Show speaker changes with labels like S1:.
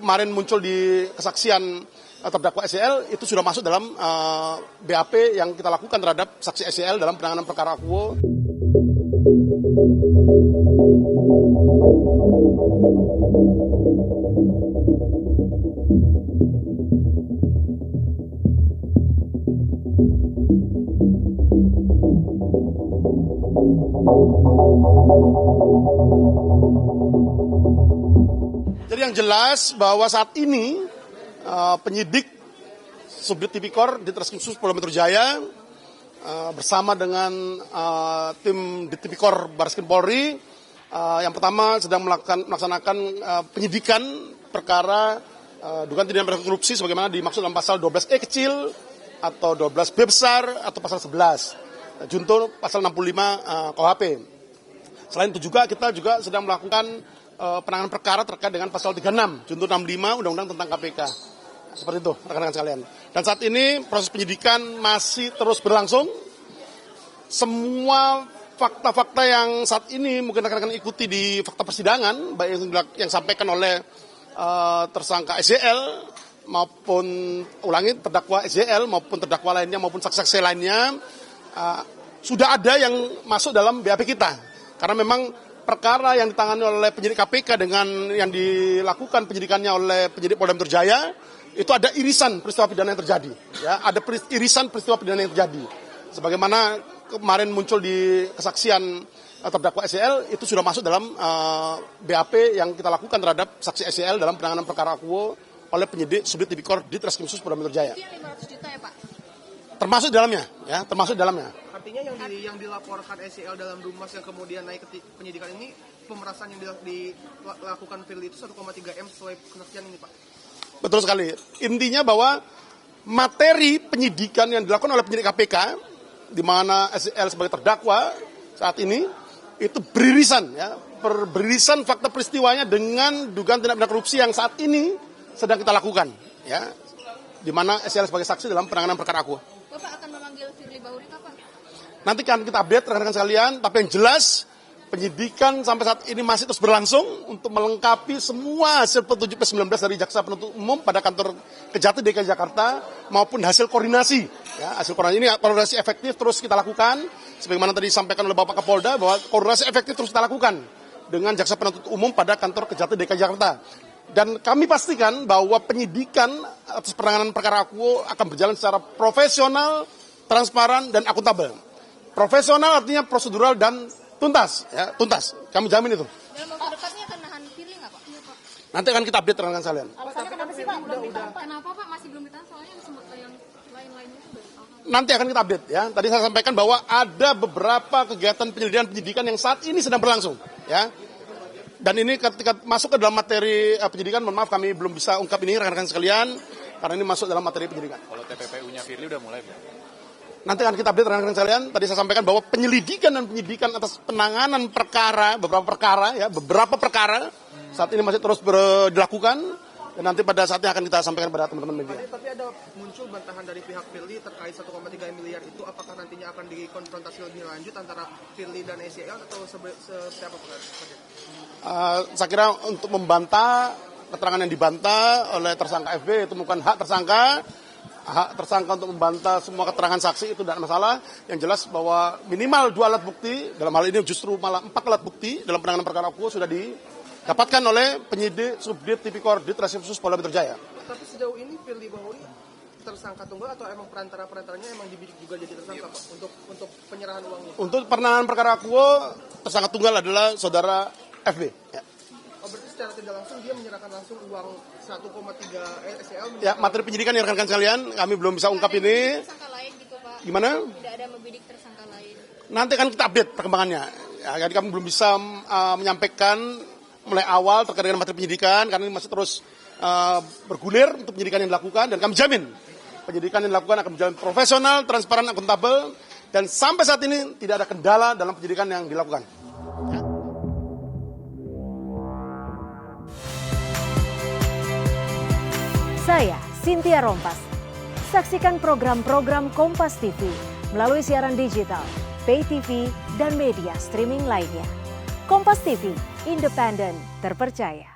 S1: kemarin muncul di kesaksian terdakwa SEL itu sudah masuk dalam BAP yang kita lakukan terhadap saksi SEL dalam penanganan perkara Akuo. Jadi yang jelas bahwa saat ini penyidik Subdit Tipikor di Treskrimsus Polda Metro Jaya bersama dengan tim di Tipikor Barreskrim Polri yang pertama sedang melaksanakan penyidikan perkara dugaan tindak pidana korupsi sebagaimana dimaksud dalam pasal 12E kecil atau 12B besar atau pasal 11 junto pasal 65 KUHP. Selain itu juga kita juga sedang melakukan penanganan perkara terkait dengan pasal 36 junto 65 Undang-Undang tentang KPK. Seperti itu rekan-rekan sekalian. Dan saat ini proses penyidikan masih terus berlangsung. Semua fakta-fakta yang saat ini mungkin rekan-rekan ikuti di fakta persidangan, baik yang disampaikan oleh tersangka SEL maupun terdakwa SEL maupun terdakwa lainnya maupun saksi-saksi lainnya sudah ada yang masuk dalam BAP kita. Karena memang perkara yang ditangani oleh penyidik KPK dengan yang dilakukan penyidikannya oleh penyidik Polda Metro Jaya itu ada irisan peristiwa pidana yang terjadi, ya, ada irisan peristiwa pidana yang terjadi. Sebagaimana kemarin muncul di kesaksian terdakwa SEL itu sudah masuk dalam BAP yang kita lakukan terhadap saksi SEL dalam penanganan perkara Akuo oleh penyidik Subdit Tipikor di Treskrimsus Polda Metro Jaya.
S2: Itu yang 500 juta ya Pak?
S1: Termasuk dalamnya, ya, termasuk dalamnya.
S3: Artinya yang dilaporkan SEL dalam Dumas yang kemudian naik ke penyidikan ini pemerasan yang dilakukan Firly itu 1,3 M sesuai kesaksian ini Pak?
S1: Betul sekali. Intinya bahwa materi penyidikan yang dilakukan oleh penyidik KPK, di mana SEL sebagai terdakwa saat ini, itu beririsan fakta peristiwanya dengan dugaan tindak pidana korupsi yang saat ini sedang kita lakukan, ya, di mana SEL sebagai saksi dalam penanganan perkara Akuo.
S2: Bapak akan memanggil Firly Bahuri kapan?
S1: Nanti kan kita update rekan-rekan sekalian, tapi yang jelas penyidikan sampai saat ini masih terus berlangsung untuk melengkapi semua hasil petunjuk P19 dari Jaksa Penuntut Umum pada kantor Kejati DKI Jakarta maupun hasil koordinasi. Ya, hasil koordinasi ini koordinasi efektif terus kita lakukan, sebagaimana tadi disampaikan oleh Bapak Kapolda bahwa koordinasi efektif terus kita lakukan dengan Jaksa Penuntut Umum pada kantor Kejati DKI Jakarta. Dan kami pastikan bahwa penyidikan atas penanganan perkara Akuo akan berjalan secara profesional, transparan, dan akuntabel. Profesional artinya prosedural dan tuntas, ya, tuntas. Kami jamin itu.
S2: Dalam waktu dekatnya akan nahan Firly nggak Pak? Iya Pak.
S1: Nanti akan kita update rekan-rekan sekalian.
S2: Alasannya kenapa sih Pak? Kenapa Pak masih belum ditahan soalnya yang lain-lainnya itu udah ditahan?
S1: Nanti akan kita update, ya. Tadi saya sampaikan bahwa ada beberapa kegiatan penyelidikan yang saat ini sedang berlangsung, ya. Dan ini ketika masuk ke dalam materi penyidikan, mohon maaf kami belum bisa ungkap ini rekan-rekan sekalian, karena ini masuk dalam materi penyidikan.
S4: Kalau TPPU-nya Firly udah mulai belum?
S1: Nanti akan kita update rekan-rekan sekalian. Tadi saya sampaikan bahwa penyelidikan dan penyidikan atas penanganan perkara, beberapa perkara saat ini masih terus dilakukan. Dan nanti pada saatnya akan kita sampaikan pada teman-teman media.
S3: Tapi ada muncul bantahan dari pihak Firly terkait 1,3 miliar itu, apakah nantinya akan dikonfrontasi lebih lanjut antara Firly dan SEL atau seperti apa Pak?
S1: Saya kira untuk membantah keterangan yang dibantah oleh tersangka FB itu bukan hak tersangka. Hak tersangka untuk membantah semua keterangan saksi itu tidak masalah. Yang jelas bahwa minimal 2 alat bukti, dalam hal ini justru malah 4 alat bukti dalam penanganan perkara Akuo sudah didapatkan oleh penyidik Subdit Tipikor di Treskrimsus Polda Metro Jaya.
S3: Tapi sejauh ini Firly Bahuri tersangka tunggal atau emang perantaranya emang dibidik juga jadi tersangka Pak untuk penyerahan uangnya? Untuk
S1: penanganan perkara Akuo, tersangka tunggal adalah saudara FB. Ya.
S3: Oh, berarti secara tidak langsung dia menyerahkan langsung uang 1,3 SEL?
S1: Ya, materi penyidikan ya rekan-rekan sekalian, kami belum bisa ungkap ini.
S2: Tersangka lain gitu Pak?
S1: Gimana?
S2: Tidak ada membidik tersangka lain.
S1: Nanti kan kita update perkembangannya. Ya, jadi kami belum bisa menyampaikan mulai awal terkait dengan materi penyidikan, karena ini masih terus bergulir untuk penyidikan yang dilakukan, dan kami jamin penyidikan yang dilakukan akan berjalan profesional, transparan, akuntabel, dan sampai saat ini tidak ada kendala dalam penyidikan yang dilakukan. Ya.
S5: Saya Cynthia Rompas. Saksikan program-program Kompas TV melalui siaran digital, pay TV, dan media streaming lainnya. Kompas TV, independen, terpercaya.